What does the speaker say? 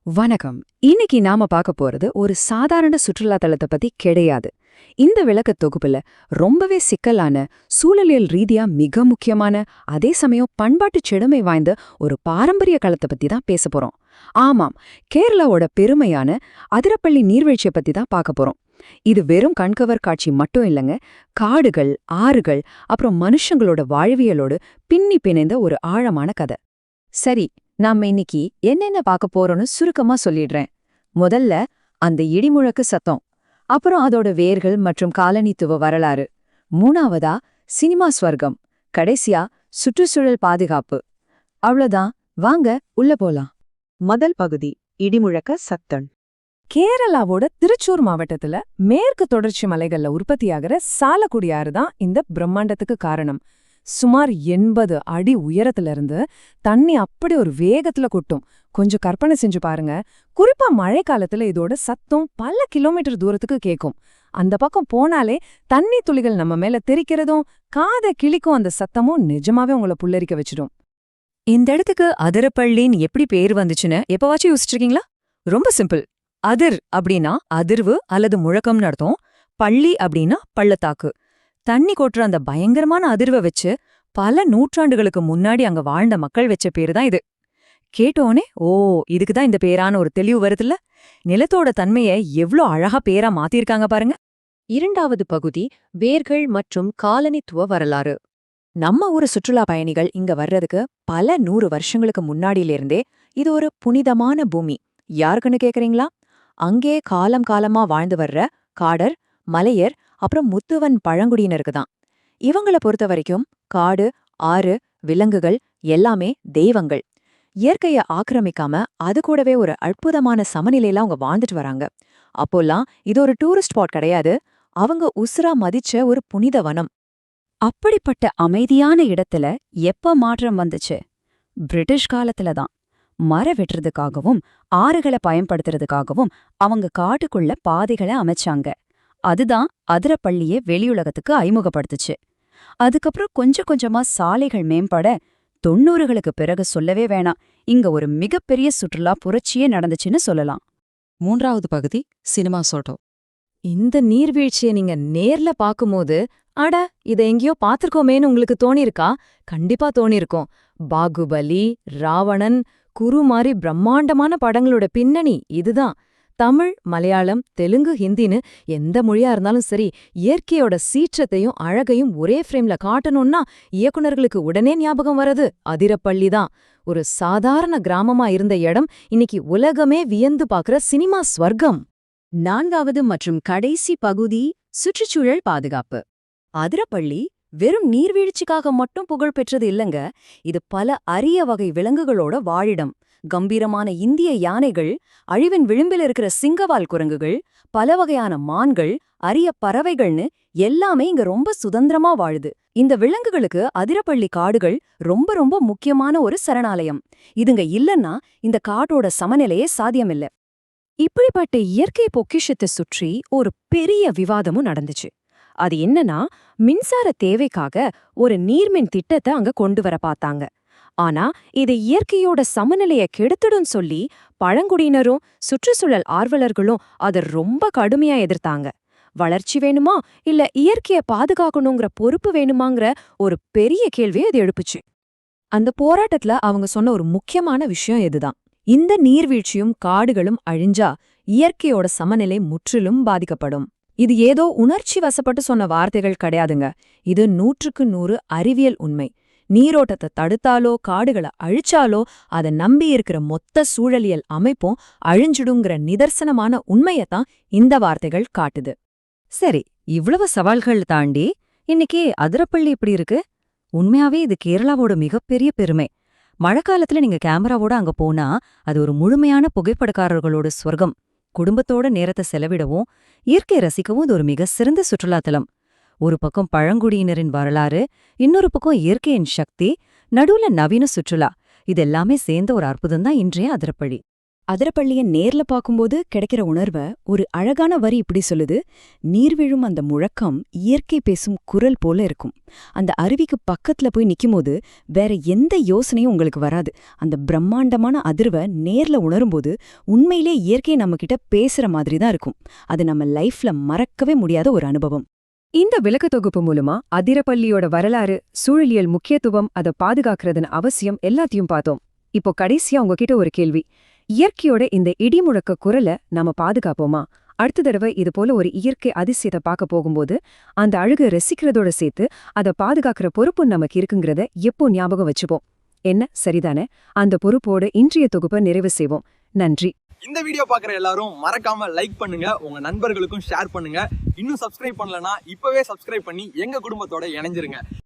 வணக்கம். இன்னைக்கு நாம பார்க்க போறது ஒரு சாதாரண சுற்றுலா தலத்தை பத்தி கிடையாது. இந்த விளக்கத் தொகுப்புல ரொம்பவே சிக்கலான, சூழலியல் ரீதியா மிக முக்கியமான, அதே சமயம் பண்பாட்டுச் செழுமை வாய்ந்த ஒரு பாரம்பரிய களத்தை பத்தி தான் பேச போறோம். ஆமாம், கேரளாவோட பெருமையான அதிரப்பள்ளி நீர்வீழ்ச்சியை பத்தி தான் பார்க்க போறோம். இது வெறும் கண்கவர் காட்சி மட்டும் இல்லைங்க. காடுகள், ஆறுகள், அப்புறம் மனுஷங்களோட வாழ்வியலோடு பின்னி பிணைந்த ஒரு ஆழமான கதை. சரி, நாம இன்னைக்கு என்னென்ன பார்க்க போறோம்னு சுருக்கமா சொல்லிடுறேன். முதல்ல அந்த இடிமுழக்கு சத்தம், அப்புறம் அதோட வேர்கள் மற்றும் காலனித்துவ வரலாறு, மூணாவதா சினிமா ஸ்வர்க்கம், கடைசியா சுற்றுச்சூழல் பாதுகாப்பு. அவ்வளவுதான், வாங்க உள்ள போலாம். முதல் பகுதி, இடிமுழக்க சத்தம். கேரளாவோட திருச்சூர் மாவட்டத்துல மேற்கு தொடர்ச்சி மலைகள்ல உற்பத்தியாகிற சாலக்குடி ஆறு தான் இந்த பிரம்மாண்டத்துக்கு காரணம். சுமார் 80 அடி உயரத்துல இருந்து தண்ணி அப்படி ஒரு வேகத்துல கொட்டும். கொஞ்சம் கற்பனை செஞ்சு பாருங்க. குறிப்பா மழை காலத்துல இதோட சத்தம் பல கிலோமீட்டர் தூரத்துக்கு கேட்கும். அந்த பக்கம் போனாலே தண்ணி துளிகள் நம்ம மேல தெரிக்கிறதும் காதை கிளிக்கும் அந்த சத்தமும் நிஜமாவே உங்களை புல்லரிக்க வச்சிடும். இந்த இடத்துக்கு அதிரப்பள்ளின்னு எப்படி பேர் வந்துச்சுன்னு எப்பவாச்சும் யோசிச்சிருக்கீங்களா? ரொம்ப சிம்பிள். அதிர் அப்படின்னா அதிர்வு அல்லது முழக்கம்னு அர்த்தம். பள்ளி அப்படின்னா பள்ளத்தாக்கு. தண்ணி கொட்டுற அந்த பயங்கரமான அதிர்வை வச்சு பல நூற்றாண்டுகளுக்கு முன்னாடி அங்க வாழ்ந்த மக்கள் வச்ச பேரு தான் இது. கேட்டோனே ஓ, இதுக்குதான் இந்த பேரான ஒரு தெளிவு வருதுல்ல. நிலத்தோட தன்மையை எவ்ளோ அழகா பேரா மாத்திருக்காங்க பாருங்க. இரண்டாவது பகுதி, வேர்கள் மற்றும் காலனித்துவ வரலாறு. நம்ம ஊர் சுற்றுலா பயணிகள் இங்க வர்றதுக்கு பல 100 வருஷங்களுக்கு முன்னாடியிலிருந்தே இது ஒரு புனிதமான பூமி. யாருக்குன்னு கேக்குறீங்களா? அங்கே காலம் காலமா வாழ்ந்து வர்ற காடர், மலையர், அப்புறம் முத்துவன் பழங்குடியினருக்கு தான். இவங்கள பொறுத்த வரைக்கும் காடு, ஆறு, விலங்குகள் எல்லாமே தெய்வங்கள். இயற்கைய ஆக்கிரமிக்காம அது கூடவே ஒரு அற்புதமான சமநிலையில அவங்க வாழ்ந்துட்டு வராங்க. அப்போல்லாம் இது ஒரு டூரிஸ்ட் ஸ்பாட் கிடையாது, அவங்க உசுரா மதிச்ச ஒரு புனித வனம். அப்படிப்பட்ட அமைதியான இடத்துல எப்ப மாற்றம் வந்துச்சு? பிரிட்டிஷ் காலத்துல தான். மர வெட்டுறதுக்காகவும் ஆறுகளை பயன்படுத்துறதுக்காகவும் அவங்க காட்டுக்குள்ள பாதைகளை அமைச்சாங்க. அதுதான் அதிரப்பள்ளியை வெளியுலகத்துக்கு அறிமுகப்படுத்துச்சு. அதுக்கப்புறம் கொஞ்சம் கொஞ்சமா சாலைகள் மேம்பட 90களுக்கு பிறகு சொல்லவே வேணாம், இங்க ஒரு மிகப்பெரிய சுற்றுலா புரட்சியே நடந்துச்சுன்னு சொல்லலாம். மூன்றாவது பகுதி, சினிமா சோட்டோ. இந்த நீர்வீழ்ச்சியை நீங்க நேர்ல பாக்கும்போது, அட இத எங்கேயோ பாத்திருக்கோமேன்னு உங்களுக்கு தோணிருக்கா? கண்டிப்பா தோணிருக்கும். பாகுபலி, ராவணன், குரு மாதிரி பிரம்மாண்டமான படங்களோட பின்னணி இதுதான். தமிழ், மலையாளம், தெலுங்கு, ஹிந்தின்னு எந்த மொழியா இருந்தாலும் சரி, இயற்கையோட சீற்றத்தையும் அழகையும் ஒரே ஃப்ரேம்ல காட்டணும்னா இயக்குனர்களுக்கு உடனே ஞாபகம் வரது அதிரப்பள்ளி தான். ஒரு சாதாரண கிராமமா இருந்த இடம் இன்னைக்கு உலகமே வியந்து பார்க்கற சினிமா ஸ்வர்க்கம். நான்காவது மற்றும் கடைசி பகுதி, சுற்றுச்சூழல் பாதுகாப்பு. அதிரப்பள்ளி வெறும் நீர்வீழ்ச்சிக்காக மட்டும் புகழ் பெற்றது இல்லங்க. இது பல அரிய வகை விலங்குகளோட வாழிடம். கம்பீரமான இந்திய யானைகள், அழிவின் விளிம்பில் இருக்கிற சிங்கவால் குரங்குகள், பல வகையான மான்கள், அரிய பறவைகள்னு எல்லாமே இங்க ரொம்ப சுதந்திரமா வாழுது. இந்த விலங்குகளுக்கு அதிரப்பள்ளி காடுகள் ரொம்ப ரொம்ப முக்கியமான ஒரு சரணாலயம். இதுங்க இல்லன்னா இந்த காட்டோட சமநிலையே சாத்தியமில்ல. இப்படிப்பட்ட இயற்கை பொக்கிஷத்தை சுற்றி ஒரு பெரிய விவாதமும் நடந்துச்சு. அது என்னன்னா, மின்சார தேவைக்காக ஒரு நீர்மின் திட்டத்தை அங்க கொண்டு வர பார்த்தாங்க. ஆனா இது இயற்கையோட சமநிலைய கெடுத்துடும் சொல்லி பழங்குடியினரும் சுற்றுச்சூழல் ஆர்வலர்களும் அதை ரொம்ப கடுமையா எதிர்த்தாங்க. வளர்ச்சி வேணுமா இல்ல இயற்கைய பாதுகாக்கணுங்கிற பொறுப்பு வேணுமாங்கிற ஒரு பெரிய கேள்வியை அது எழுப்புச்சு. அந்த போராட்டத்துல அவங்க சொன்ன ஒரு முக்கியமான விஷயம் இதுதான். இந்த நீர்வீழ்ச்சியும் காடுகளும் அழிஞ்சா இயற்கையோட சமநிலை முற்றிலும் பாதிக்கப்படும். இது ஏதோ உணர்ச்சி வசப்பட்டு சொன்ன வார்த்தைகள் கிடையாதுங்க. இது 100க்கு 100 அறிவியல் உண்மை. நீரோட்டத்தை தடுத்தாலோ காடுகளை அழிச்சாலோ அதை நம்பி இருக்கிற மொத்த சூழலியல் அமைப்பும் அழிஞ்சிடுங்கிற நிதர்சனமான உண்மையத்தான் இந்த வார்த்தைகள் காட்டுது. சரி, இவ்வளவு சவால்கள் தாண்டி இன்னைக்கு அதிரப்பள்ளி இப்படி இருக்கு. உண்மையாவே இது கேரளாவோட மிகப்பெரிய பெருமை. மழைக்காலத்துல நீங்க கேமராவோட அங்க போனா அது ஒரு முழுமையான புகைப்படக்காரர்களோட ஸ்வர்க்கம். குடும்பத்தோட நேரத்தை செலவிடவும் இயற்கை ரசிக்கவும் இது ஒரு மிக சிறந்த சுற்றுலாத்தலம். ஒரு பக்கம் பழங்குடியினரின் வரலாறு, இன்னொரு பக்கம் இயற்கையின் சக்தி, நடுவுல நவீன சுற்றுலா, இதெல்லாமே சேர்ந்த ஒரு அற்புதம்தான் இன்றைய அதிரப்பள்ளி. அதிரப்பள்ளிய நேர்ல பார்க்கும்போது கிடைக்கிற உணர்வ ஒரு அழகான வரி இப்படி சொல்லுது: நீர் விழும் அந்த முழக்கம் இயற்கை பேசும் குரல் போல இருக்கும். அந்த அருவிக்கு பக்கத்துல போய் நிக்கும்போது வேற எந்த யோசனையும் உங்களுக்கு வராது. அந்த பிரம்மாண்டமான அதிர்வை நேர்ல உணரும்போது உண்மையிலே இயற்கை நம்ம கிட்ட பேசுற மாதிரி தான் இருக்கும். அது நம்ம லைஃப்ல மறக்கவே முடியாத ஒரு அனுபவம். இந்த விளக்க தொகுப்பு மூலமா அதிரப்பள்ளியோட வரலாறு, சூழலியல் முக்கியத்துவம், அதை பாதுகாக்கிறதுன அவசியம் எல்லாத்தையும் பார்த்தோம். இப்போ கடைசியா உங்ககிட்ட ஒரு கேள்வி. இயற்கையோட இந்த இடிமுழக்க குரலை நாம பாதுகாப்போமா? அடுத்த தடவை இது போல ஒரு இயற்கை அதிசயத்தை பார்க்க போகும்போது அந்த அழகு ரசிக்கிறதோட சேர்த்து அதை பாதுகாக்கிற பொறுப்பு நமக்கு இருக்குங்கிறத எப்போ ஞாபகம் வச்சுப்போம். என்ன சரிதானே? அந்த பொறுப்போட இன்றைய தொகுப்பை நிறைவு செய்வோம். நன்றி. இந்த வீடியோ பார்க்குற எல்லாரும் மறக்காம லைக் பண்ணுங்க, உங்க நண்பர்களுக்கும் ஷேர் பண்ணுங்க. இன்னும் சப்ஸ்கிரைப் பண்ணலனா இப்பவே சப்ஸ்கிரைப் பண்ணி எங்க குடும்பத்தோட இணைஞ்சிருங்க.